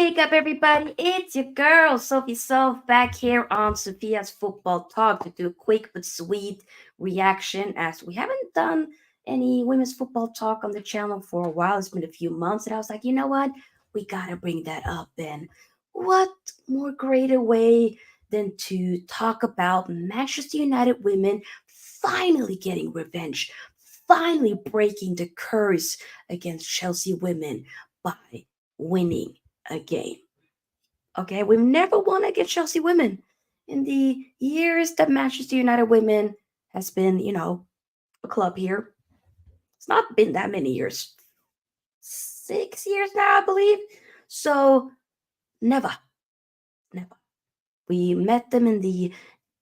Wake up, everybody. It's your girl, Sophie Soph, back here on Sofia's Football Talk to do a quick but sweet reaction as we haven't done any women's football talk on the channel for a while. It's been a few months, and I was like, you know what? We gotta bring that up. And what more greater way than to talk about Manchester United women finally getting revenge, finally breaking the curse against Chelsea women by winning a game. Okay, we've never won against Chelsea women in the years that Manchester United women has been, a club here. It's not been that many years, 6 years now, I believe. So never, never. We met them in the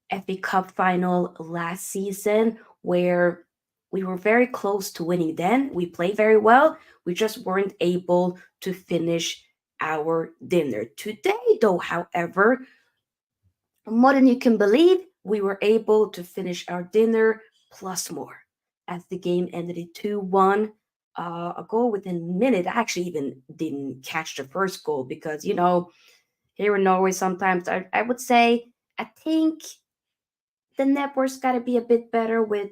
FA Cup final last season where we were very close to winning then. We played very well. We just weren't able to finish our dinner. Today, though, however, more than you can believe, we were able to finish our dinner plus more as the game ended at 2-1. A goal within a minute. I actually even didn't catch the first goal because, here in Norway, sometimes I would say, I think the network's got to be a bit better with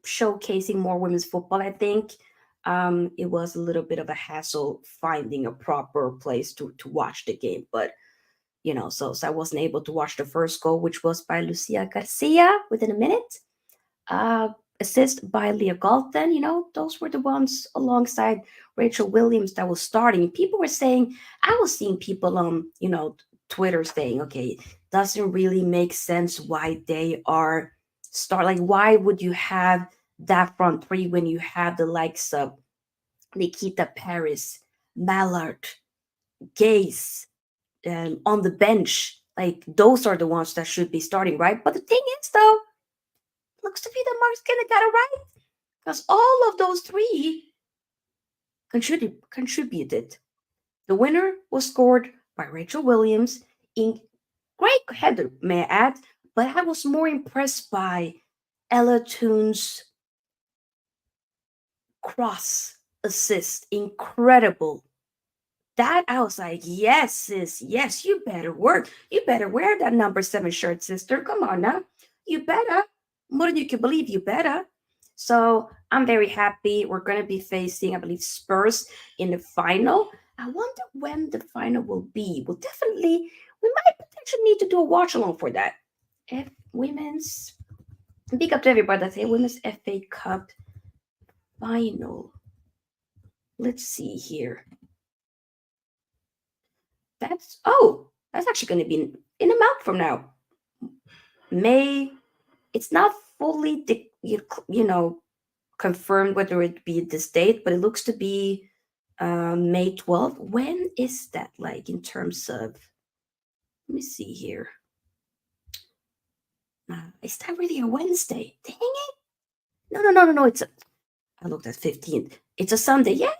showcasing more women's football. I think it was a little bit of a hassle finding a proper place to watch the game, but so I wasn't able to watch the first goal, which was by Lucia Garcia within a minute. Uh, Assist by Leah Galton. Those were the ones alongside Rachel Williams that was starting. People were saying, I was seeing people on Twitter saying, okay, doesn't really make sense why they are start. Like, why would you have that front three when you have the likes of Nikita Paris, Mallard, Gaze on the bench Like those are the ones that should be starting, right? But the thing is, though, looks to be that Mark's gonna got it right because all of those three contributed. The winner was scored by Rachel Williams in great header, may I add, but I was more impressed by Ella Toon's cross assist. Incredible. That I was like, yes, sis, yes, you better work. You better wear that number 7 shirt, sister. Come on now. You better. More than you can believe, you better. So I'm very happy. We're going to be facing, I believe, Spurs in the final. I wonder when the final will be. We'll definitely, we might potentially need to do a watch along for that. F women's, big up to everybody that's here. Women's FA Cup final. Let's see here. That's actually going to be in a month from now. May. It's not fully confirmed whether it be this date, but it looks to be May 12th. When is that like in terms of? Let me see here. Is that really a Wednesday? Dang it! No. I looked at 15th. It's a Sunday. Yeah,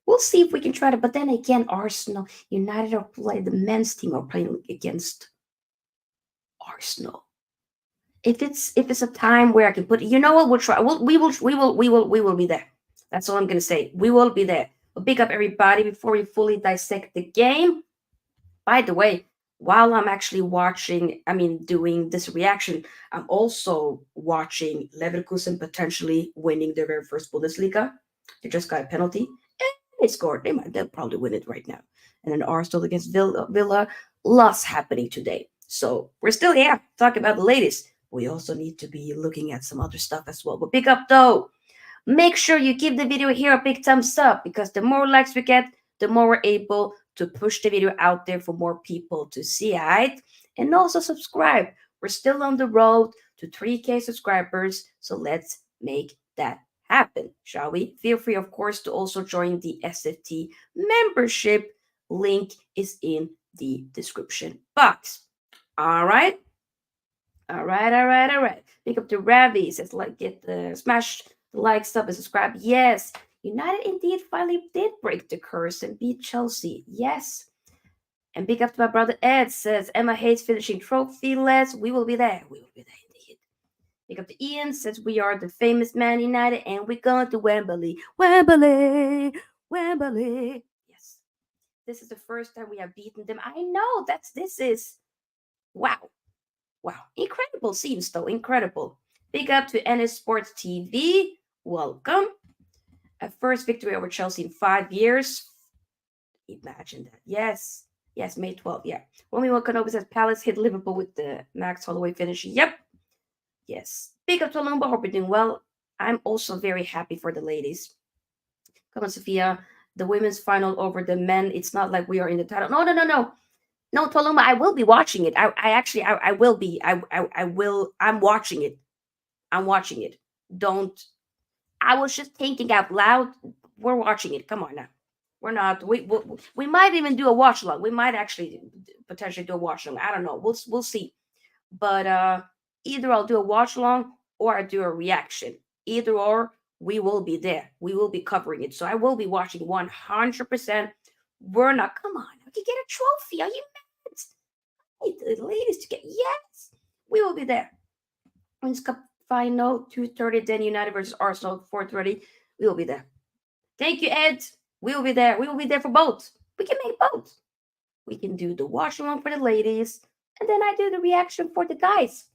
we'll see if we can try to. But then again, Arsenal, United are playing the men's team are playing against Arsenal. If it's a time where I can put, you know what, we'll try. We will be there. That's all I'm gonna say. We will be there. But big up everybody before we fully dissect the game. By the way, while I'm actually watching, I mean doing this reaction, I'm also watching Leverkusen potentially winning their very first Bundesliga. They just got a penalty and they scored. They'll probably win it right now. And then Arsenal against Villa, lots happening today. So we're still here talking about the latest. We also need to be looking at some other stuff as well. But big up though. Make sure you give the video here a big thumbs up because the more likes we get, the more we're able to push the video out there for more people to see, right? And also subscribe. We're still on the road to 3K subscribers, so let's make that happen, shall we? Feel free, of course, to also join the SFT membership. Link is in the description box. All right. All right. Pick up the Ravi. Says like get the smash the like, sub, and subscribe. Yes. United indeed finally did break the curse and beat Chelsea. Yes. And big up to my brother Ed says Emma hates finishing trophyless. We will be there. We will be there indeed. Big up to Ian says we are the famous Man United and we're going to Wembley. Wembley. Yes. This is the first time we have beaten them. I know this is wow. Wow, incredible scenes though, incredible. Big up to NS Sports TV. Welcome. A first victory over Chelsea in 5 years. Imagine that. Yes, May 12th. Yeah. Romy Wakanobi says Palace hit Liverpool with the Max Holloway finish. Yep. Yes. Big up to Lumba. Hope you're doing well. I'm also very happy for the ladies. Come on, Sofia. The women's final over the men. It's not like we are in the title. No. No, Toluma, I will be watching it. I will be. I will. I'm watching it. I'm watching it. Don't. I was just thinking out loud. We're watching it. Come on now. We're not. We might even do a watch along. We might actually potentially do a watch along. I don't know. We'll see. But either I'll do a watch along or I do a reaction. Either or, we will be there. We will be covering it. So I will be watching 100%. We're not. Come on. We can get a trophy. Are you the ladies to get yes, we will be there. Women's Cup final 2:30, then United versus Arsenal 4:30. We will be there. Thank you, Ed. We will be there. We will be there for both. We can make both. We can do the watch along for the ladies, and then I do the reaction for the guys.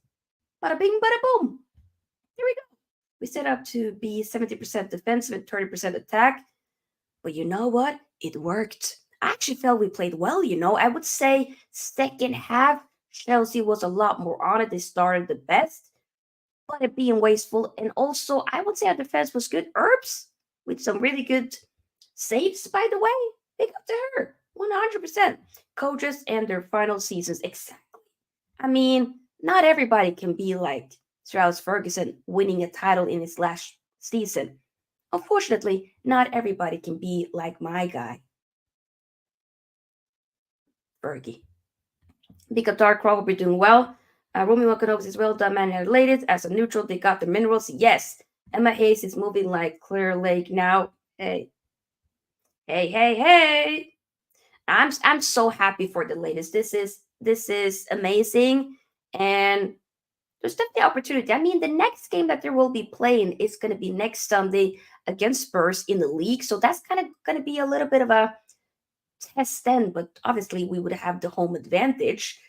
Bada bing, bada boom. Here we go. We set up to be 70% defensive and 30% attack. But you know what? It worked. I actually felt we played well, I would say second half, Chelsea was a lot more on it. They started the best, but it being wasteful. And also, I would say our defense was good. Herbs with some really good saves, by the way. Big up to her. 100%. Coaches and their final seasons. Exactly. I mean, not everybody can be like Sir Alex Ferguson winning a title in his last season. Unfortunately, not everybody can be like my guy, Fergie. The Qatar crowd will be doing well. Romy Wilkins is well done, man. Related as a neutral, they got the minerals. Yes. Emma Hayes is moving like Clear Lake now. Hey, hey, hey, hey. I'm so happy for the ladies. This is amazing, and there's definitely opportunity. I mean, the next game that they will be playing is going to be next Sunday against Spurs in the league, so that's kind of going to be a little bit of a test then. But obviously, we would have the home advantage.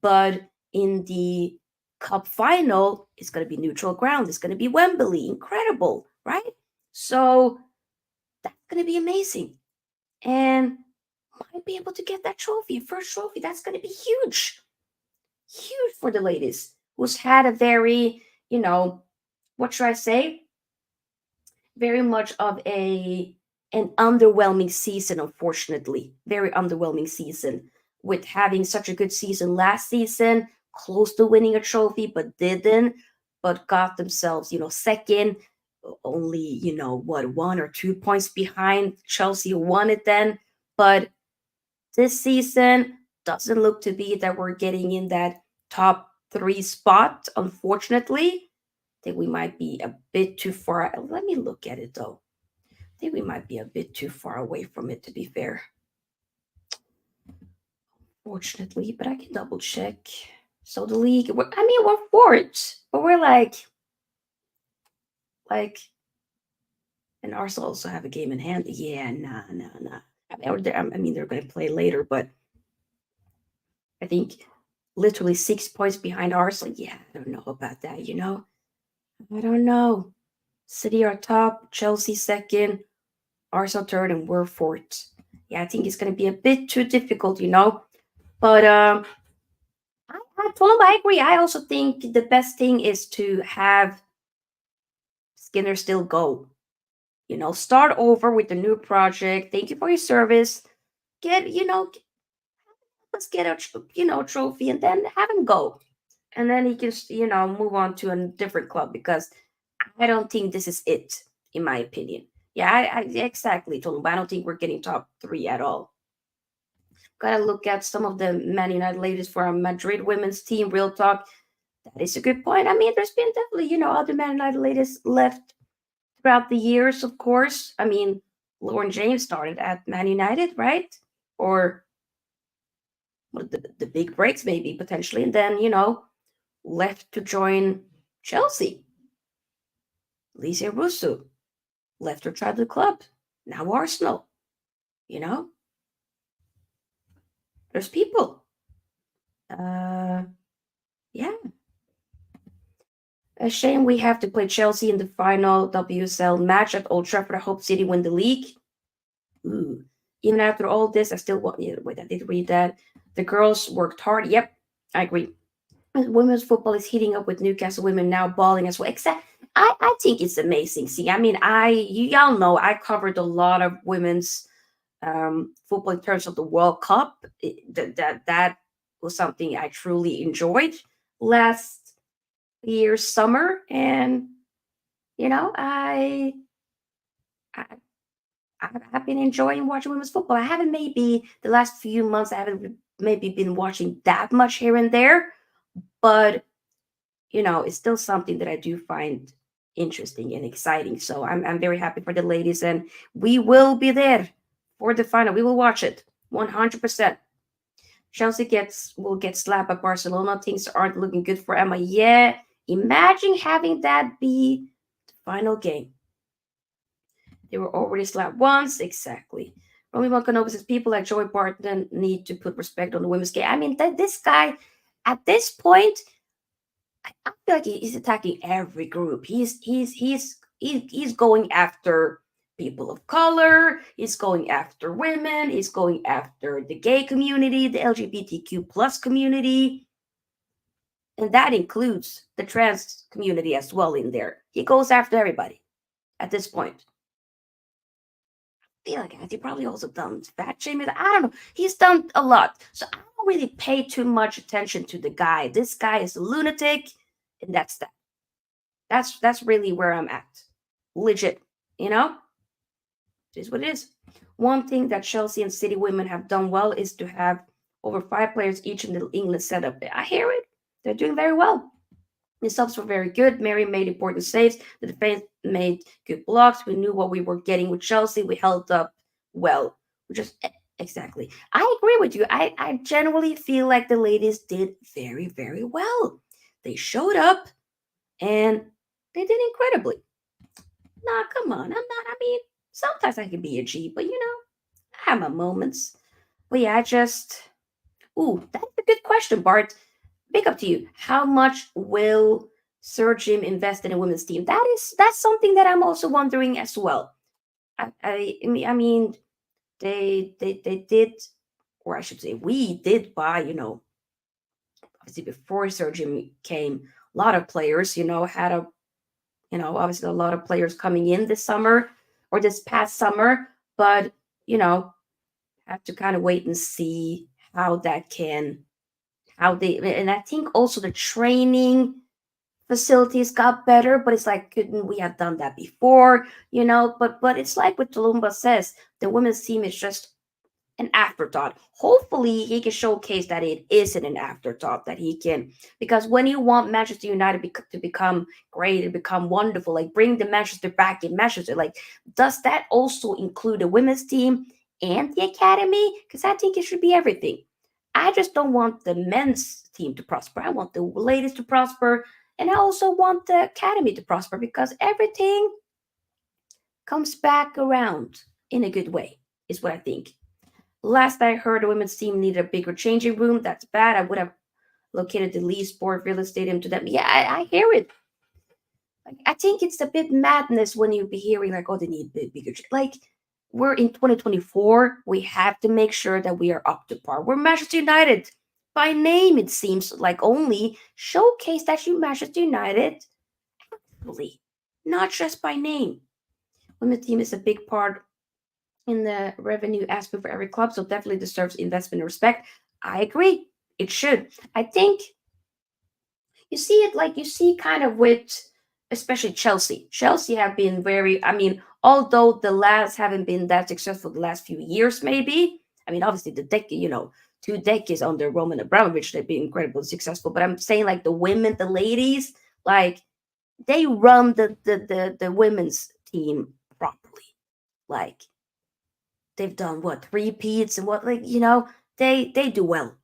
But in the cup final, it's going to be neutral ground. It's going to be Wembley. Incredible, right? So that's going to be amazing, and might be able to get that trophy, first trophy. That's going to be huge, huge for the ladies who's had a very, what should I say? Very much of an underwhelming season, unfortunately. Very underwhelming season with having such a good season last season, close to winning a trophy, but didn't, but got themselves, second, only, what, 1 or 2 points behind Chelsea, who won it then. But this season doesn't look to be that we're getting in that top three spot, unfortunately. I think we might be a bit too far. Let me look at it though. I think we might be a bit too far away from it, to be fair. Fortunately, but I can double check. So the league, we're fourth, but we're like, and Arsenal also have a game in hand. Yeah, nah, nah, nah. They're going to play later, but I think literally 6 points behind Arsenal. Yeah, I don't know about that. I don't know. City are top, Chelsea second, Arsenal third, and we're fourth. Yeah, I think it's going to be a bit too difficult. But I agree. I also think the best thing is to have Skinner still go. Start over with the new project. Thank you for your service. Let's get a trophy and then have him go. And then he can, move on to a different club because I don't think this is it, in my opinion. Yeah, I exactly told him, but I don't think we're getting top three at all. Gotta look at some of the Man United ladies for our Madrid women's team. Real talk, that is a good point. I mean, there's been definitely, other Man United ladies left throughout the years, of course. I mean, Lauren James started at Man United, right? Or the big breaks, maybe potentially, and then, left to join Chelsea. Lisa Russo left her childhood club. Now Arsenal. You know, there's people. Uh, yeah. A shame we have to play Chelsea in the final WSL match at Old Trafford. I hope City win the league. Ooh. Even after all this, I still want. Yeah, wait, I did read that. The girls worked hard. Yep, I agree. Women's football is heating up with Newcastle women now balling as well. Except, I think it's amazing. See, I mean, y'all know I covered a lot of women's football in terms of the World Cup. That was something I truly enjoyed last year's summer, and I I've been enjoying watching women's football. I haven't maybe the last few months. I haven't maybe been watching that much here and there, but it's still something that I do find interesting and exciting. So I'm very happy for the ladies, and we will be there for the final. We will watch it 100%. Chelsea will get slapped by Barcelona. Things aren't looking good for Emma. Yeah, imagine having that be the final game. They were already slapped once, exactly. Romy Monkanovis says people like Joey Barton need to put respect on the women's game. I mean, this guy, at this point, I feel like he's attacking every group. He's going after people of color. He's going after women. He's going after the gay community, the LGBTQ plus community, and that includes the trans community as well in there. He goes after everybody at this point. I feel like he probably also done fat shaming. I don't know. He's done a lot, so I don't really pay too much attention to the guy. This guy is a lunatic, and that's that. That's really where I'm at. Legit, you know? It is what it is. One thing that Chelsea and City women have done well is to have over 5 players each in the England setup. I hear it. They're doing very well. The subs were very good. Mary made important saves. The defense made good blocks. We knew what we were getting with Chelsea. We held up well. We just exactly. I agree with you. I generally feel like the ladies did very, very well. They showed up and they did incredibly. Nah, come on. I'm not. I mean, sometimes I can be a G, but I have my moments. But yeah, I just. Ooh, that's a good question, Bart. Big up to you. How much will Sir Jim invest in a women's team? That's something that I'm also wondering as well. I mean, they did, or I should say, we did buy. Obviously before Sir Jim came, a lot of players. Had a obviously a lot of players coming in this summer or this past summer, but you know, have to kind of wait and see how that can how they and I think also the training facilities got better, but it's like couldn't we have done that before? But it's like what Tulumba says, the women's team is just an afterthought. Hopefully, he can showcase that it isn't an afterthought, that he can, because when you want Manchester United to become great and become wonderful, like bring the Manchester back in Manchester, like, does that also include the women's team and the academy? Because I think it should be everything. I just don't want the men's team to prosper. I want the ladies to prosper. And I also want the academy to prosper because everything comes back around in a good way, is what I think. Last I heard, the women's team needed a bigger changing room. That's bad. I would have located the Lee Sport Village Stadium to them. Yeah, I hear it. Like, I think it's a bit madness when you be hearing like, oh, they need bigger. Like, we're in 2024. We have to make sure that we are up to par. We're Manchester United. By name, it seems like only showcase that you Manchester United, actually, not just by name. Women's team is a big part in the revenue aspect for every club, so definitely deserves investment and respect. I agree. It should. I think you see it like you see kind of with especially Chelsea. Chelsea have been very, I mean, although the lads haven't been that successful the last few years, maybe. I mean, obviously the decade, 2 decades under Roman Abramovich, they've been incredibly successful. But I'm saying like the women, the ladies, like they run the women's team properly. Like they've done what, three peats and what, like, they do well.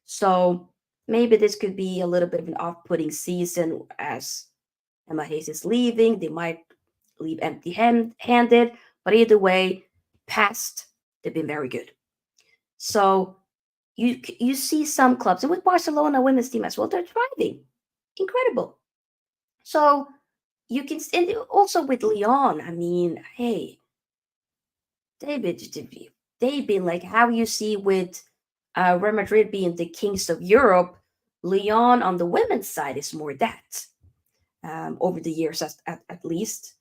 So maybe this could be a little bit of an off-putting season as Emma Hayes is leaving. They might leave empty-handed, but either way, past they've been very good. So you see some clubs, and with Barcelona women's team as well, they're thriving, incredible. So you can, and also with Lyon. I mean, hey, David, they've been like how you see with Real Madrid being the kings of Europe. Lyon on the women's side is more that over the years, at least.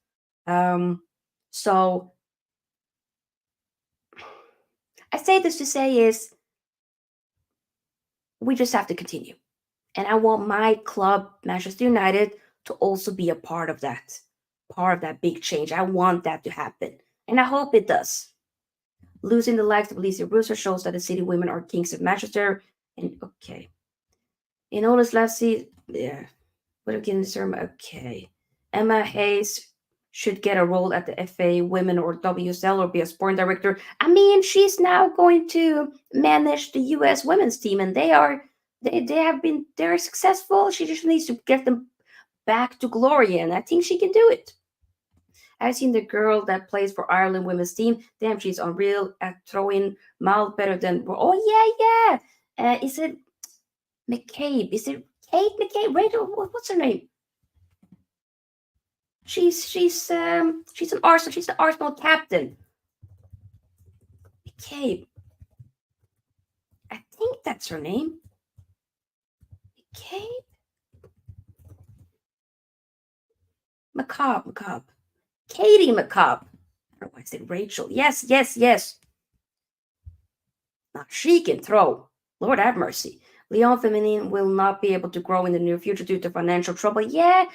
Um, so I say this to say is we just have to continue, and I want my club, Manchester United, to also be a part of that big change. I want that to happen, and I hope it does. Losing the likes of Lisa Brewster shows that the city women are kings of Manchester. And okay, in all this last season, yeah, what again this term? Okay, Emma Hayes should get a role at the FA Women or WSL or be a sporting director. I mean, she's now going to manage the US women's team, and they're successful. She just needs to get them back to glory, and I think she can do it. I've seen the girl that plays for Ireland women's team. Damn, she's unreal at throwing miles better than. Oh yeah, yeah. Is it McCabe? Is it Kate McCabe? Rachel? What's her name? She's an Arsenal. She's the Arsenal captain. McCabe. I think that's her name. McCabe. McCobb. Katie McCobb. I don't know why I said Rachel. Yes, yes, yes. Now she can throw. Lord have mercy. Lyon Feminine will not be able to grow in the near future due to financial trouble. Yeah.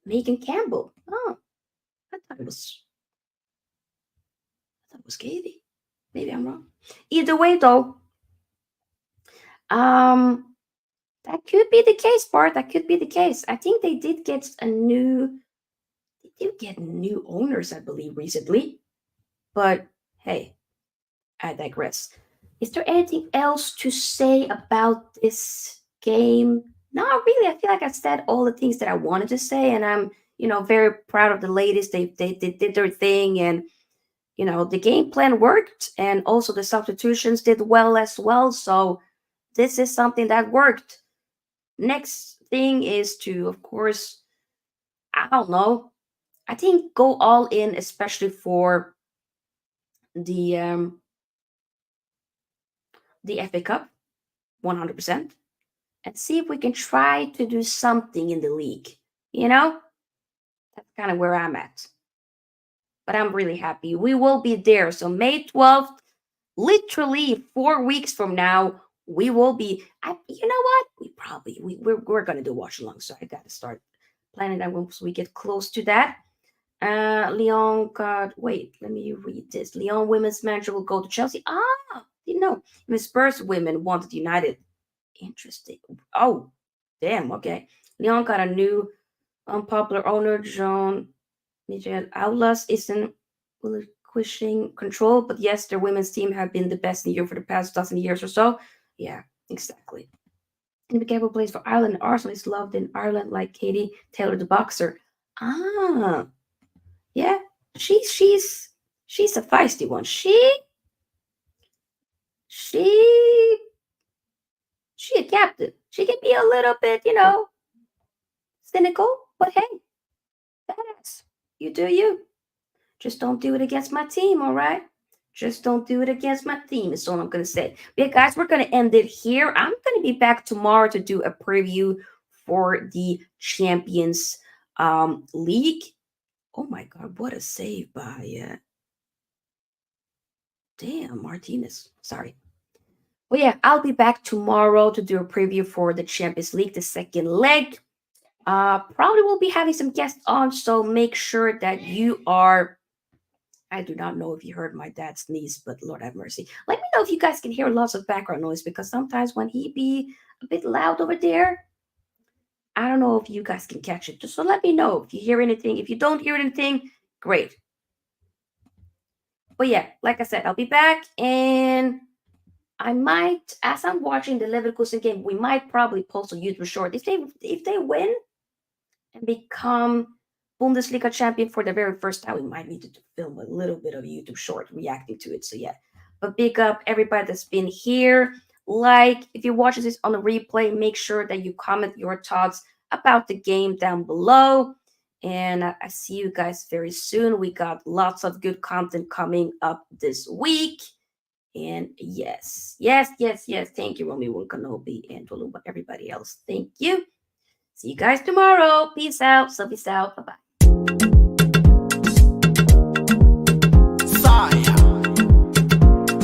Megan Campbell. Oh, I thought it was Katie. Maybe I'm wrong. Either way, though, Um, that could be the case, Bart. That could be the case. I think they did get new owners, I believe, recently. But hey, I digress. Is there anything else to say about this game? Not really. I feel like I said all the things that I wanted to say, and I'm, very proud of the ladies. They did their thing, and the game plan worked, and also the substitutions did well as well. So this is something that worked. Next thing is to, of course, I don't know. I think go all in, especially for the um the FA Cup, 100%, and see if we can try to do something in the league. You know, that's kind of where I'm at. But I'm really happy. We will be there. So May 12th, literally 4 weeks from now, we will be. You know what? We're gonna do watch along. So I gotta start planning that once we get close to that. Lyon got. Wait, let me read this. Lyon women's manager will go to Chelsea. Didn't know. Even Spurs women wanted United. Interesting. Oh, damn. Okay. Lyon got a new unpopular owner. Jean Michel Aulas isn't relinquishing control, but yes, their women's team have been the best in Europe for the past dozen years or so. Yeah, exactly. And Miguel plays for Ireland. Arsenal is loved in Ireland, like Katie Taylor, the boxer. Ah, yeah, she's a feisty one. She she a captain. She can be a little bit, cynical, but hey, badass. You do you. Just don't do it against my team, all right? Just don't do it against my team, is all I'm going to say. But yeah, guys, we're going to end it here. I'm going to be back tomorrow to do a preview for the Champions League. Oh my God, what a save by, damn, Martinez. Sorry. Well, yeah, I'll be back tomorrow to do a preview for the Champions League, the second leg. Probably will be having some guests on, so make sure that you are. I do not know if you heard my dad sneeze, but Lord have mercy. Let me know if you guys can hear lots of background noise because sometimes when he be a bit loud over there, I don't know if you guys can catch it. Just so let me know if you hear anything. If you don't hear anything, great. But yeah, like I said, I'll be back and I might, as I'm watching the Leverkusen game, we might probably post a YouTube short. If they win, and become Bundesliga champion for the very first time, we might need to film a little bit of a YouTube short reacting to it. So yeah, but big up everybody that's been here. Like, if you're watching this on a replay, make sure that you comment your thoughts about the game down below. And I see you guys very soon. We got lots of good content coming up this week. And yes, yes, yes, yes. Thank you, Romy Kenobi and Tolu, everybody else. Thank you. See you guys tomorrow. Peace out. So peace out. Bye bye.